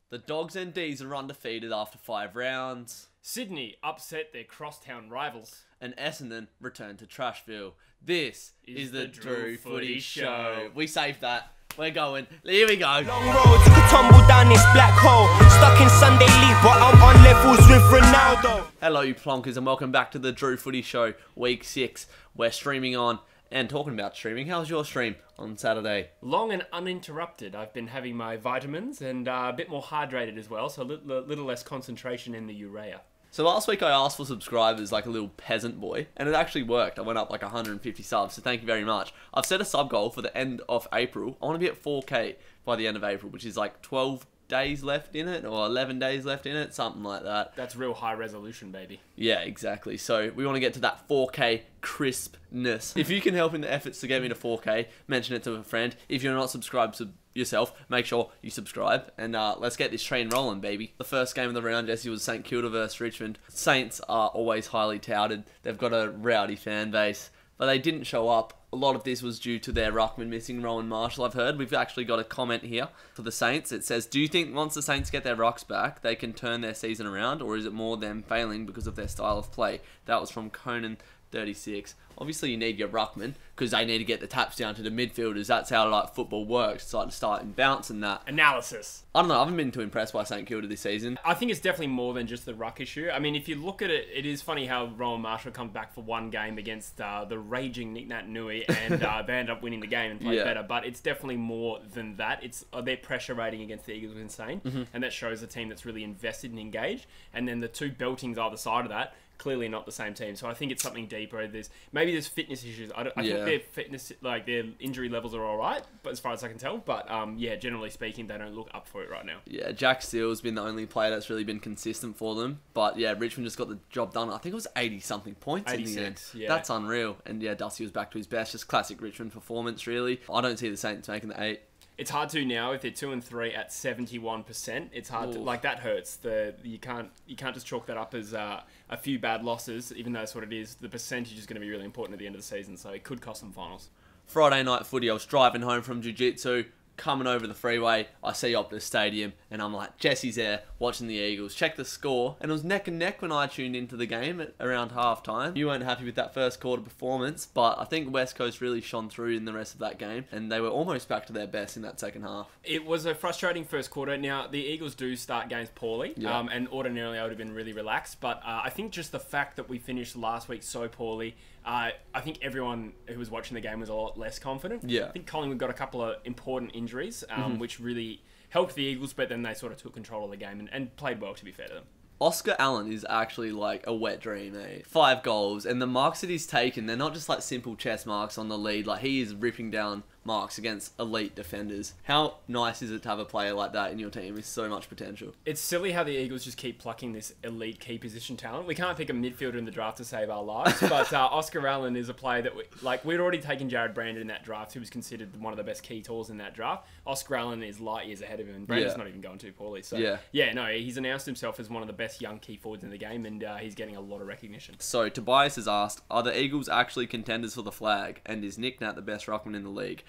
The Dogs and D's are undefeated after 5 rounds. Sydney upset their crosstown rivals. And Essendon returned to Trashville. This is the Drew Footy Footy Show. We saved that. We're going. Here we go. Long road, took a tumble down this black hole. Stuck in Sunday League, but I'm on levels with Ronaldo. Hello, you plonkers, and welcome back to the Drew Footy Show, Week 6. We're streaming on, and talking about streaming, how's your stream on Saturday? Long and uninterrupted. I've been having my vitamins and a bit more hydrated as well, so a little less concentration in the urea. So last week I asked for subscribers like a little peasant boy, and it actually worked. I went up like 150 subs, so thank you very much. I've set a sub goal for the end of April. I want to be at 4K by the end of April, which is like 12 days left in it, or 11 days left in it, something like that. That's real high resolution, baby. Yeah, exactly. So we want to get to that 4K crispness. If you can help in the efforts to get me to 4K, mention it to a friend. If you're not subscribed to yourself, make sure you subscribe, and let's get this train rolling, baby. The first game of the round, Jesse, was St.Kilda versus Richmond. Saints are always highly touted. They've got a rowdy fan base, but they didn't show up. A lot of this was due to their ruckman missing, Rowan Marshall, I've heard. We've actually got a comment here for the Saints. It says, do you think once the Saints get their rucks back, they can turn their season around, or is it more them failing because of their style of play? That was from Conan36. Obviously, you need your ruckman because they need to get the taps down to the midfielders. That's how like football works. It's like start and bounce and that. Analysis. I don't know. I haven't been too impressed by St Kilda this season. I think it's definitely more than just the ruck issue. I mean, if you look at it, it is funny how Rowan Marshall comes back for one game against the raging Nick Nat Nui, and they end up winning the game and play better. But it's definitely more than that. It's their pressure rating against the Eagles was insane, and that shows a team that's really invested and engaged. And then the two beltings either side of that, clearly not the same team. So I think it's something deeper. Maybe there's fitness issues. I think their fitness, like their injury levels are all right, but as far as I can tell. But yeah, generally speaking, they don't look up for it right now. Yeah, Jack Steele's been the only player that's really been consistent for them. But yeah, Richmond just got the job done. I think it was 80-something points 86, in the end. yeah. That's unreal. And yeah, Dusty was back to his best. Just classic Richmond performance, really. I don't see the Saints making the 8. It's hard to now if they're 2-3 at 71%. It's hard to, like, that hurts. You can't just chalk that up as a few bad losses, even though that's what it is. The percentage is going to be really important at the end of the season, so it could cost them finals. Friday night footy, I was driving home from jiu-jitsu, coming over the freeway, I see Optus Stadium, and I'm like, Jesse's there, watching the Eagles. Check the score, and it was neck and neck when I tuned into the game at around half-time. You weren't happy with that first quarter performance, but I think West Coast really shone through in the rest of that game, and they were almost back to their best in that second half. It was a frustrating first quarter. Now, the Eagles do start games poorly, and ordinarily I would have been really relaxed, but I think just the fact that we finished last week so poorly, I think everyone who was watching the game was a lot less confident. Yeah. I think Collingwood got a couple of important injuries, which really helped the Eagles, but then they sort of took control of the game and played well, to be fair to them. Oscar Allen is actually like a wet dream, eh? 5 goals, and the marks that he's taken, they're not just like simple chest marks on the lead. Like, he is ripping down marks against elite defenders. How nice is it to have a player like that in your team with so much potential? It's silly how the Eagles just keep plucking this elite key position talent. We can't pick a midfielder in the draft to save our lives, but Oscar Allen is a player that we'd already taken Jared Brandon in that draft, who was considered one of the best key tools in that draft. Oscar Allen is light years ahead of him, and Brandon's not even going too poorly. So no, he's announced himself as one of the best young key forwards in the game, and he's getting a lot of recognition. So Tobias has asked, are the Eagles actually contenders for the flag, and is Nick Nat the best ruckman in the league?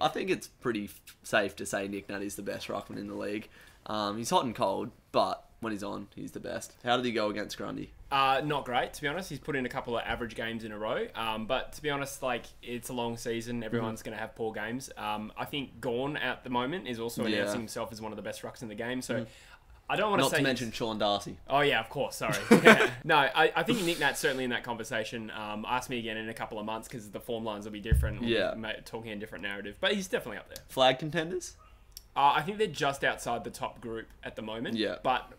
I think it's pretty safe to say Nick Nat is the best ruckman in the league. He's hot and cold, but when he's on, he's the best. How did he go against Grundy? Not great, to be honest. He's put in a couple of average games in a row. But to be honest, like, it's a long season. Everyone's going to have poor games. I think Gawn at the moment is also announcing himself as one of the best rucks in the game. So I don't want to say... Not to mention Sean Darcy. Oh, yeah, of course. Sorry. No, I think Nick Nat's certainly in that conversation. Ask me again in a couple of months because the form lines will be different. We'll be talking a different narrative. But he's definitely up there. Flag contenders? I think they're just outside the top group at the moment. Yeah. But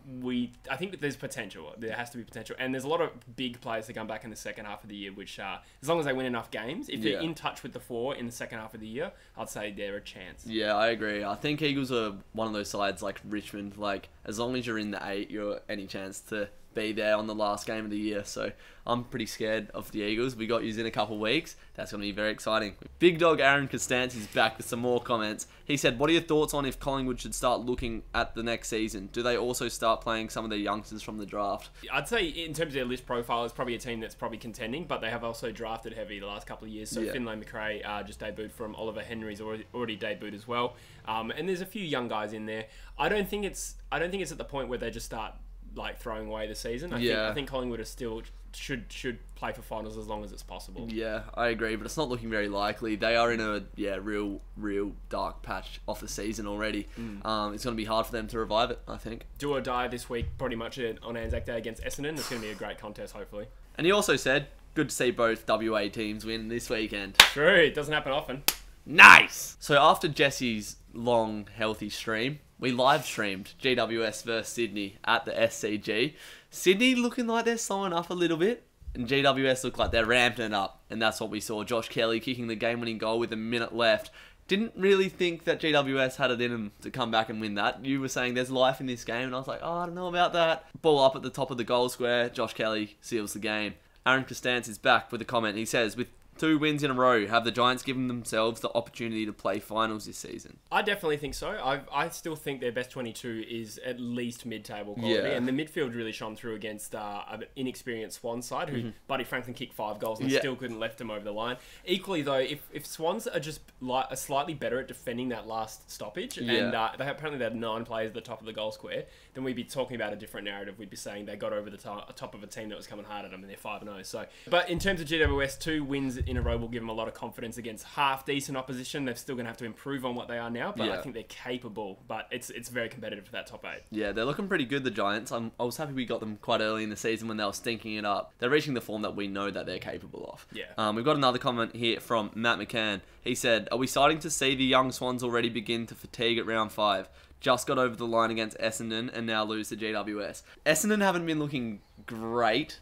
I think that there's potential. There has to be potential. And there's a lot of big players that come back in the second half of the year, which, as long as they win enough games, if they're in touch with the 4 in the second half of the year, I'd say they're a chance. Yeah, I agree. I think Eagles are one of those sides like Richmond. Like, as long as you're in the 8, you're any chance to be there on the last game of the year. So I'm pretty scared of the Eagles. We got yous in a couple of weeks. That's going to be very exciting. Big dog Aaron Costanza is back with some more comments. He said, what are your thoughts on if Collingwood should start looking at the next season? Do they also start playing some of their youngsters from the draft? I'd say in terms of their list profile, it's probably a team that's probably contending, but they have also drafted heavy the last couple of years. So Finlay McRae just debuted from Oliver Henry's already debuted as well. And there's a few young guys in there. I don't think it's at the point where they just start like throwing away the season. I think Collingwood are still should play for finals as long as it's possible. Yeah, I agree, but it's not looking very likely. They are in a real dark patch off the season already. It's going to be hard for them to revive it, I think. Do or die this week, pretty much on Anzac Day against Essendon. It's going to be a great contest, hopefully. And he also said, good to see both WA teams win this weekend. True, it doesn't happen often. Nice! So after Jesse's long, healthy stream, we live streamed GWS versus Sydney at the SCG. Sydney looking like they're slowing up a little bit, and GWS look like they're ramping it up. And that's what we saw. Josh Kelly kicking the game-winning goal with a minute left. Didn't really think that GWS had it in them to come back and win that. You were saying there's life in this game, and I was like, oh, I don't know about that. Ball up at the top of the goal square. Josh Kelly seals the game. Aaron Costanza is back with a comment. He says, with 2 wins in a row, have the Giants given themselves the opportunity to play finals this season? I definitely think so. I still think their best 22 is at least mid-table quality, and the midfield really shone through against an inexperienced Swans side, who Buddy Franklin kicked 5 goals and still couldn't lift them over the line. Equally though, if Swans are just slightly better at defending that last stoppage, and apparently they had 9 players at the top of the goal square, then we'd be talking about a different narrative. We'd be saying they got over the top of a team that was coming hard at them, and they're 5-0. So, but in terms of GWS, 2 wins in a row will give them a lot of confidence against half-decent opposition. They're still going to have to improve on what they are now, but I think they're capable. But it's very competitive for that top 8. Yeah, they're looking pretty good, the Giants. I was happy we got them quite early in the season when they were stinking it up. They're reaching the form that we know that they're capable of. Yeah. We've got another comment here from Matt McCann. He said, are we starting to see the young Swans already begin to fatigue at round 5? Just got over the line against Essendon and now lose to GWS. Essendon haven't been looking great.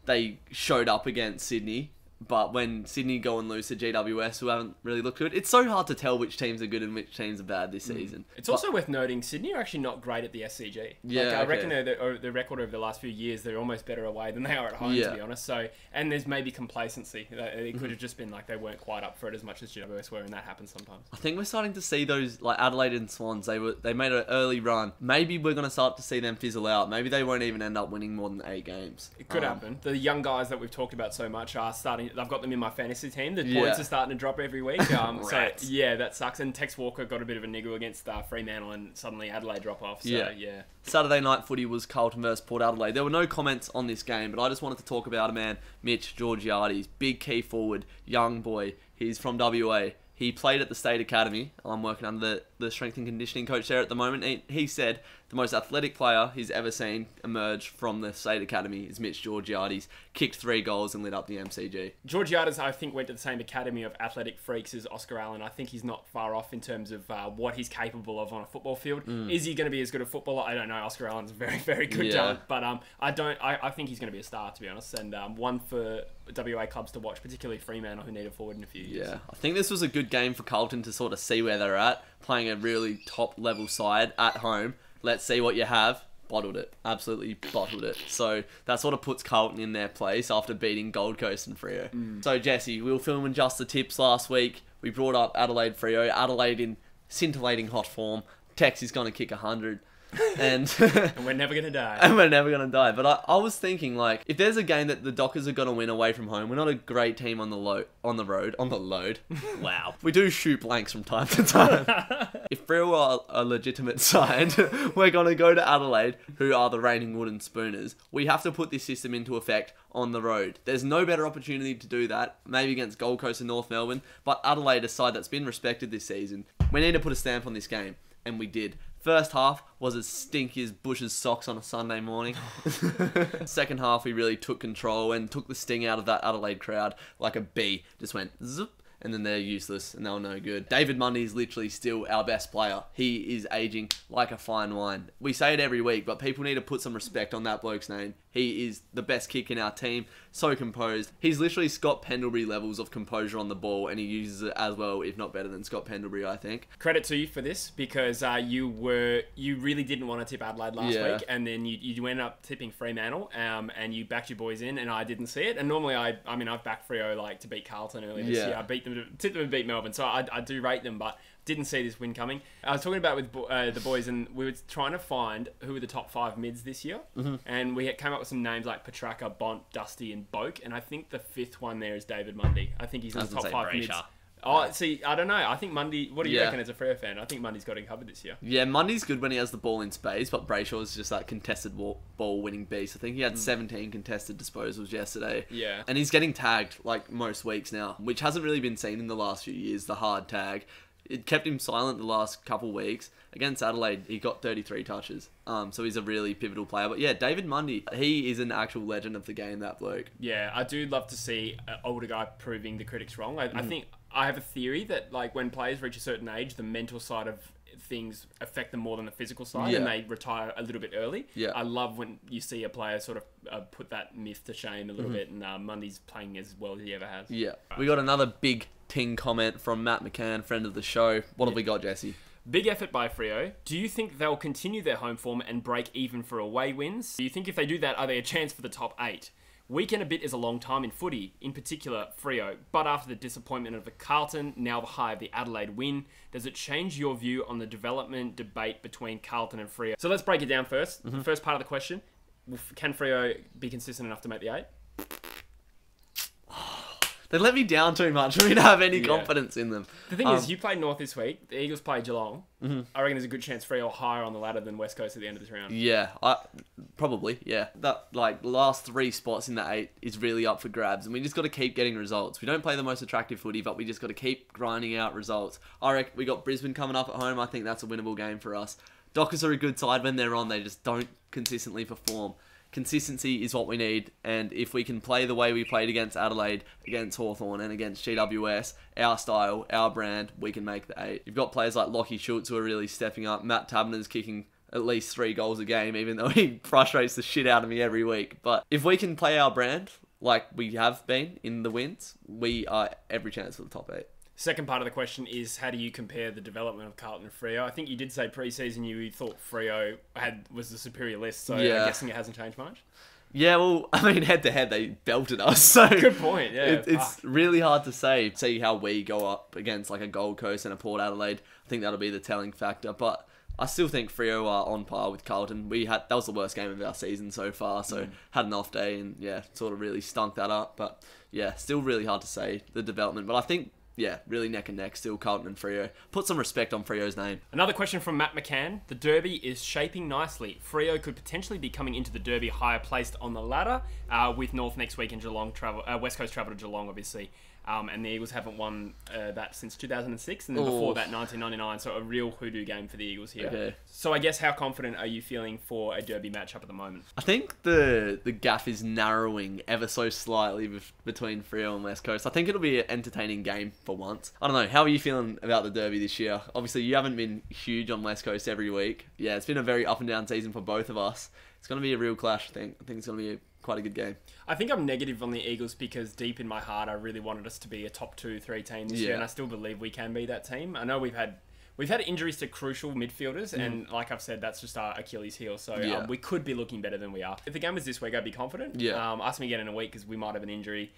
They showed up against Sydney, but when Sydney go and lose to GWS, who haven't really looked good, it's so hard to tell which teams are good and which teams are bad this season. It's also worth noting, Sydney are actually not great at the SCG. I reckon the record over the last few years, they're almost better away than they are at home, to be honest. So, and there's maybe complacency. It could have just been like they weren't quite up for it as much as GWS were, and that happens sometimes. I think we're starting to see those, like Adelaide and Swans, they made an early run. Maybe we're going to start to see them fizzle out. Maybe they won't even end up winning more than 8 games. It could happen. The young guys that we've talked about so much are starting, I've got them in my fantasy team. The points are starting to drop every week. So yeah, that sucks. And Tex Walker got a bit of a niggle against Fremantle, and suddenly Adelaide drop off. So yeah. Saturday night footy was Carlton versus Port Adelaide. There were no comments on this game, but I just wanted to talk about a man, Mitch Georgiades, big key forward, young boy. He's from WA. He played at the State Academy. I'm working under the strength and conditioning coach there at the moment. He said the most athletic player he's ever seen emerge from the State Academy is Mitch Georgiades. Kicked 3 goals and lit up the MCG. Georgiades, I think, went to the same academy of athletic freaks as Oscar Allen. I think he's not far off in terms of what he's capable of on a football field. Is he going to be as good a footballer? I don't know. Oscar Allen's a very, very good talent, but I think he's going to be a star, to be honest, and one for WA clubs to watch, particularly Fremantle, who need a forward in a few years. Yeah, I think this was a good game for Carlton to sort of see where they're at, playing a really top-level side at home. Let's see what you have. Bottled it. Absolutely bottled it. So that sort of puts Carlton in their place after beating Gold Coast and Freo. So Jesse, we were filming Just the Tips last week. We brought up Adelaide Freo. Adelaide in scintillating hot form. Tex is going to kick 100. And we're never going to die. And we're never going to die. But I was thinking, like, if there's a game that the Dockers are going to win away from home, we're not a great team on the road. Wow. We do shoot blanks from time to time. If Freo are a legitimate side, we're going to go to Adelaide, who are the reigning wooden spooners. We have to put this system into effect on the road. There's no better opportunity to do that, maybe against Gold Coast and North Melbourne, but Adelaide, a side that's been respected this season. We need to put a stamp on this game, and we did. First half was as stinky as Bush's socks on a Sunday morning. Second half, we really took control and took the sting out of that Adelaide crowd like a bee. Just went zip and then they're useless and they're no good. David Mundy is literally still our best player. He is aging like a fine wine. We say it every week, but people need to put some respect on that bloke's name. He is the best kick in our team, so composed. He's literally Scott Pendlebury levels of composure on the ball, and he uses it as well, if not better than Scott Pendlebury, I think. Credit to you for this, because you really didn't want to tip Adelaide last week, and then you ended up tipping Fremantle, and you backed your boys in, and I didn't see it. And normally I've backed Freo to beat Carlton earlier this year. I tipped them to beat Melbourne, so I do rate them, but didn't see this win coming. I was talking about with the boys, and we were trying to find who were the top 5 mids this year, and we came up with some names like Petrarca, Bont, Dusty, and Boak, and I think the 5th one there is David Mundy. I think he's in the top 5 mids. Oh, see, I don't know. I think Mundy... What do you reckon as a Freo fan? I think Mundy's got it covered this year. Yeah, Mundy's good when he has the ball in space, but Brayshaw's just that contested ball-winning beast. I think he had 17 contested disposals yesterday. Yeah. And he's getting tagged, like, most weeks now, which hasn't really been seen in the last few years, the hard tag. It kept him silent the last couple weeks. Against Adelaide, he got 33 touches. So he's a really pivotal player. But yeah, David Mundy, he is an actual legend of the game, that bloke. Yeah, I do love to see an older guy proving the critics wrong. I think I have a theory that like when players reach a certain age, the mental side of things affect them more than the physical side, and they retire a little bit early. Yeah. I love when you see a player sort of put that myth to shame a little bit, and Mundy's playing as well as he ever has. Yeah. We got another big ting comment from Matt McCann, friend of the show. What have we got, Jesse? Big effort by Freo. Do you think they'll continue their home form and break even for away wins? Do you think if they do that, are they a chance for the top 8? Weekend a bit is a long time in footy, in particular Freo, but after the disappointment of the Carlton, now the high of the Adelaide win, does it change your view on the development debate between Carlton and Freo? So let's break it down first. The first part of the question, can Freo be consistent enough to make the 8? They let me down too much for me to have any confidence in them. The thing is, you played North this week. The Eagles play Geelong. I reckon there's a good chance Freo are higher on the ladder than West Coast at the end of this round. Yeah, probably, yeah. That last 3 spots in the 8 is really up for grabs, and we just got to keep getting results. We don't play the most attractive footy, but we just got to keep grinding out results. I reckon we got Brisbane coming up at home. I think that's a winnable game for us. Dockers are a good side when they're on. They just don't consistently perform. Consistency is what we need, and if we can play the way we played against Adelaide, against Hawthorn, and against GWS, our style, our brand, we can make the 8. You've got players like Lockie Schultz who are really stepping up. Matt Tabner's kicking at least 3 goals a game, even though he frustrates the shit out of me every week. But if we can play our brand like we have been in the wins, we are every chance for the top 8. Second part of the question is, how do you compare the development of Carlton and Freo? I think you did say pre-season you thought Freo was the superior list, so I'm guessing it hasn't changed much? Yeah, well, I mean, head-to-head, they belted us, so... Good point, yeah. It's really hard to say. See how we go up against, like, a Gold Coast and a Port Adelaide. I think that'll be the telling factor, but I still think Freo are on par with Carlton. That was the worst game of our season so far, so had an off day and, sort of really stunk that up, but, still really hard to say, the development. But I think... really neck and neck still, Carlton and Freo. Put some respect on Freo's name. Another question from Matt McCann. The Derby is shaping nicely. Freo could potentially be coming into the Derby higher placed on the ladder, with North next week and West Coast travel to Geelong, obviously. And the Eagles haven't won that since 2006, and then before that, 1999. So a real hoodoo game for the Eagles here. Okay. So I guess how confident are you feeling for a Derby matchup at the moment? I think the gap is narrowing ever so slightly between Freo and West Coast. I think it'll be an entertaining game for once. I don't know. How are you feeling about the Derby this year? Obviously, you haven't been huge on West Coast every week. Yeah, it's been a very up and down season for both of us. It's going to be a real clash, I think. I think it's going to be quite a good game. I think I'm negative on the Eagles because deep in my heart, I really wanted us to be a top 2-3 team this year, and I still believe we can be that team. I know we've had injuries to crucial midfielders, and like I've said, that's just our Achilles heel. So we could be looking better than we are. If the game was this week, I'd be confident. Ask me again in a week because we might have an injury.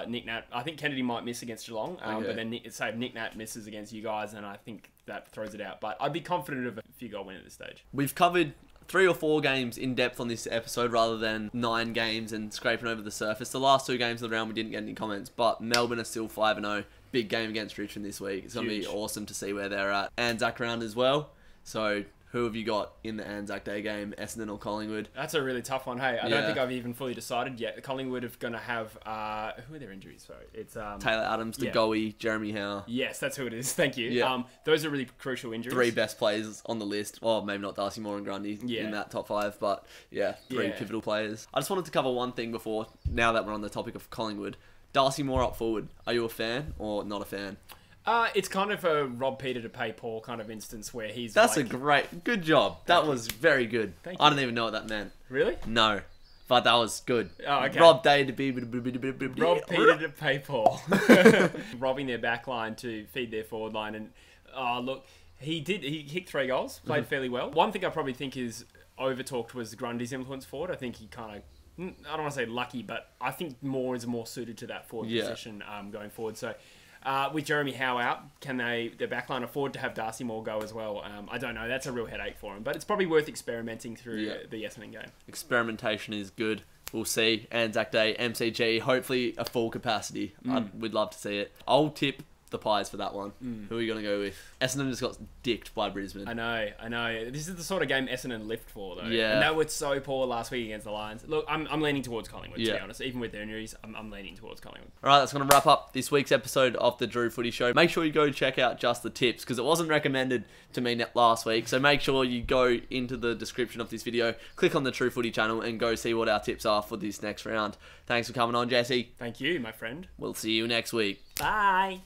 Nick Nat, I think Kennedy might miss against Geelong, but then say if Nick Nat misses against you guys, then I think that throws it out. But I'd be confident of a few goal win at this stage. We've covered 3 or 4 games in depth on this episode rather than 9 games and scraping over the surface. The last 2 games of the round we didn't get any comments, but Melbourne are still 5-0. Big game against Richmond this week. It's going to be awesome to see where they're at. Anzac round as well. So who have you got in the Anzac Day game, Essendon or Collingwood? That's a really tough one. Hey, I don't think I've even fully decided yet. Collingwood are going to have... who are their injuries? Sorry, it's Taylor Adams, DeGoey, Jeremy Howe. Yes, that's who it is. Thank you. Those are really crucial injuries. 3 best players on the list. Well, maybe not Darcy Moore and Grundy in that top 5, but 3 pivotal players. I just wanted to cover one thing before, now that we're on the topic of Collingwood. Darcy Moore up forward. Are you a fan or not a fan? It's kind of a rob Peter to pay Paul kind of instance where he's That's like... good job. That was very good. Thank I you. don't even know what that meant. Really? No. But that was good. Oh, okay. Rob Day to be... Rob Peter to pay Paul. Robbing their back line to feed their forward line. And, look, he kicked 3 goals, played fairly well. One thing I probably think is over-talked was Grundy's influence forward. I think he kind of... I don't want to say lucky, but I think Moore is more suited to that forward position going forward. So... with Jeremy Howe out, can their backline afford to have Darcy Moore go as well? I don't know. That's a real headache for him. But it's probably worth experimenting through the Essendon game. Experimentation is good. We'll see. Anzac Day, MCG, hopefully a full capacity. We'd love to see it. I'll tip the Pies for that one. Who are you going to go with? Essendon just got dicked by Brisbane. I know. This is the sort of game Essendon lift for, though. Yeah. And they were so poor last week against the Lions. Look, I'm leaning towards Collingwood, to be honest. Even with their injuries, I'm leaning towards Collingwood. All right, that's going to wrap up this week's episode of the Drew Footy Show. Make sure you go check out Just the Tips, because it wasn't recommended to me last week. So make sure you go into the description of this video, click on the True Footy channel, and go see what our tips are for this next round. Thanks for coming on, Jesse. Thank you, my friend. We'll see you next week. Bye.